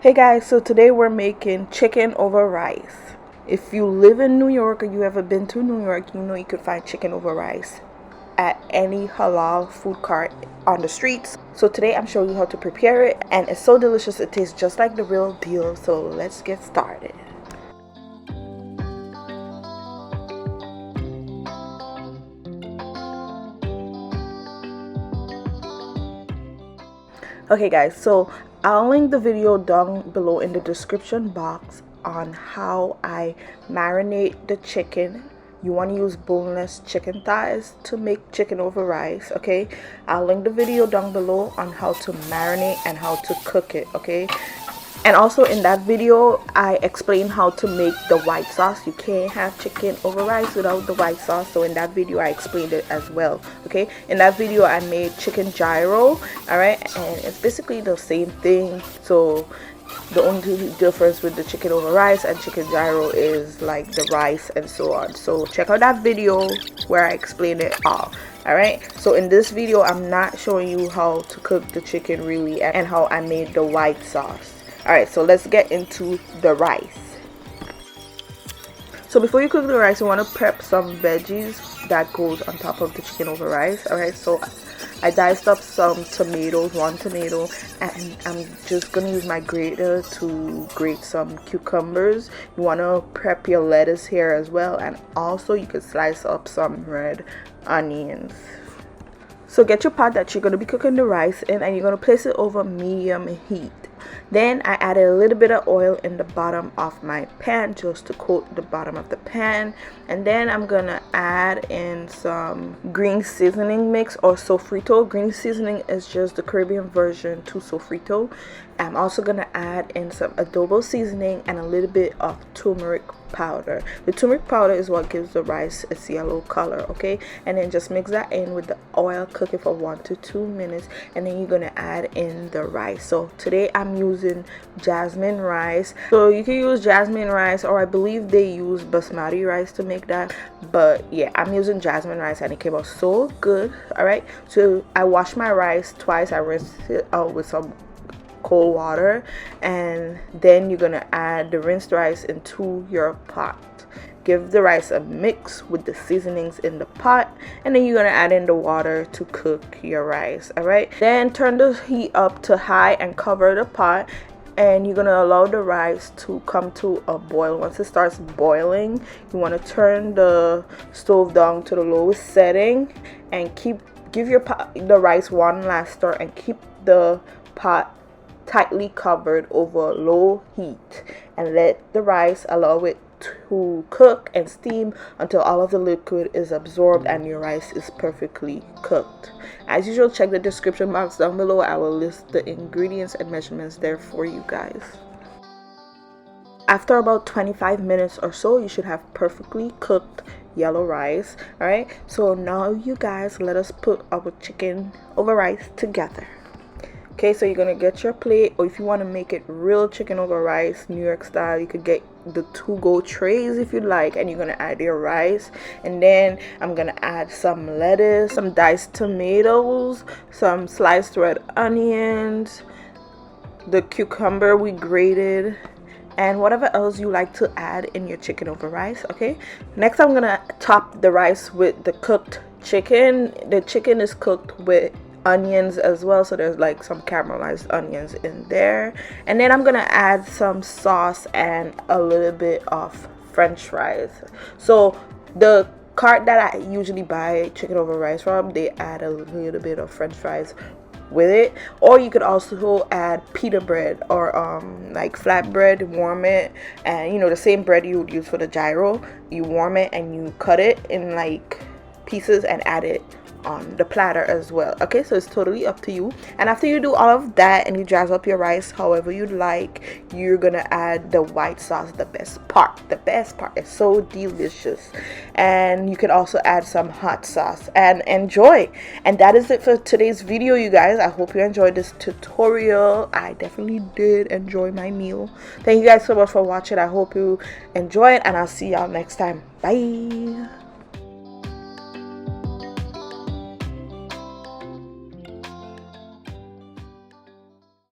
Hey guys, so today we're making chicken over rice. If you live in New York or you ever been to New York, you know you could find chicken over rice at any halal food cart on the streets. So today I'm showing you how to prepare it, and it's so delicious, it tastes just like the real deal. So let's get started. Okay guys, so I'll link the video down below in the description box on how I marinate the chicken. You want to use boneless chicken thighs to make chicken over rice, okay? I'll link the video down below on how to marinate and how to cook it, okay? And also in that video I explain how to make the white sauce. You can't have chicken over rice without the white sauce, so in that video I explained it as well, okay? In that video I made chicken gyro, alright, and it's basically the same thing. So the only difference with the chicken over rice and chicken gyro is like the rice and so on. So check out that video where I explain it all. Alright, so in this video I'm not showing you how to cook the chicken really and how I made the white sauce. Alright, so let's get into the rice. So before you cook the rice, you want to prep some veggies that goes on top of the chicken over rice. Alright, so I diced up some tomatoes, one tomato, and I'm just going to use my grater to grate some cucumbers. You want to prep your lettuce here as well, and also you can slice up some red onions. So get your pot that you're going to be cooking the rice in, and you're going to place it over medium heat. Then I added a little bit of oil in the bottom of my pan just to coat the bottom of the pan, and then I'm gonna add in some green seasoning mix or sofrito. Green seasoning is just the Caribbean version to sofrito. I'm also gonna add in some adobo seasoning and a little bit of turmeric powder. The turmeric powder is what gives the rice its yellow color, okay? And then just mix that in with the oil, cook it for 1 to 2 minutes, and then you're gonna add in the rice. So today I'm using Jasmine rice. So you can use Jasmine rice, or I believe they use basmati rice to make that, but yeah, I'm using Jasmine rice and it came out so good. All right, so I washed my rice twice. I rinsed it out with some cold water, and then you're gonna add the rinsed rice into your pot. Give the rice a mix with the seasonings in the pot, and then you're gonna add in the water to cook your rice. All right, then turn the heat up to high and cover the pot, and you're gonna allow the rice to come to a boil. Once it starts boiling, you want to turn the stove down to the lowest setting and give the rice one last stir, and keep the pot tightly covered over low heat, and let the rice, allow it to cook and steam until all of the liquid is absorbed and your rice is perfectly cooked. As usual, check the description box down below. I will list the ingredients and measurements there for you guys. After about 25 minutes or so, you should have perfectly cooked yellow rice. All right, so now you guys, let us put our chicken over rice together. Okay, so you're gonna get your plate, or if you want to make it real chicken over rice New York style, you could get the to-go trays if you'd like, and you're gonna add your rice. And then I'm gonna add some lettuce, some diced tomatoes, some sliced red onions, the cucumber we grated, and whatever else you like to add in your chicken over rice. Okay, next I'm gonna top the rice with the cooked chicken. The chicken is cooked with onions as well, so there's like some caramelized onions in there. And then I'm gonna add some sauce and a little bit of french fries. So the cart that I usually buy chicken over rice from, they add a little bit of french fries with it, or you could also add pita bread or like flatbread, warm it, and you know, the same bread you would use for the gyro, you warm it and you cut it in like pieces and add it on the platter as well. Okay, so it's totally up to you. And after you do all of that and you jazz up your rice however you'd like, you're gonna add the white sauce. The best part is so delicious. And you can also add some hot sauce and enjoy. And that is it for today's video, you guys. I hope you enjoyed this tutorial. I definitely did enjoy my meal. Thank you guys so much for watching. I hope you enjoy it, and I'll see y'all next time. Bye.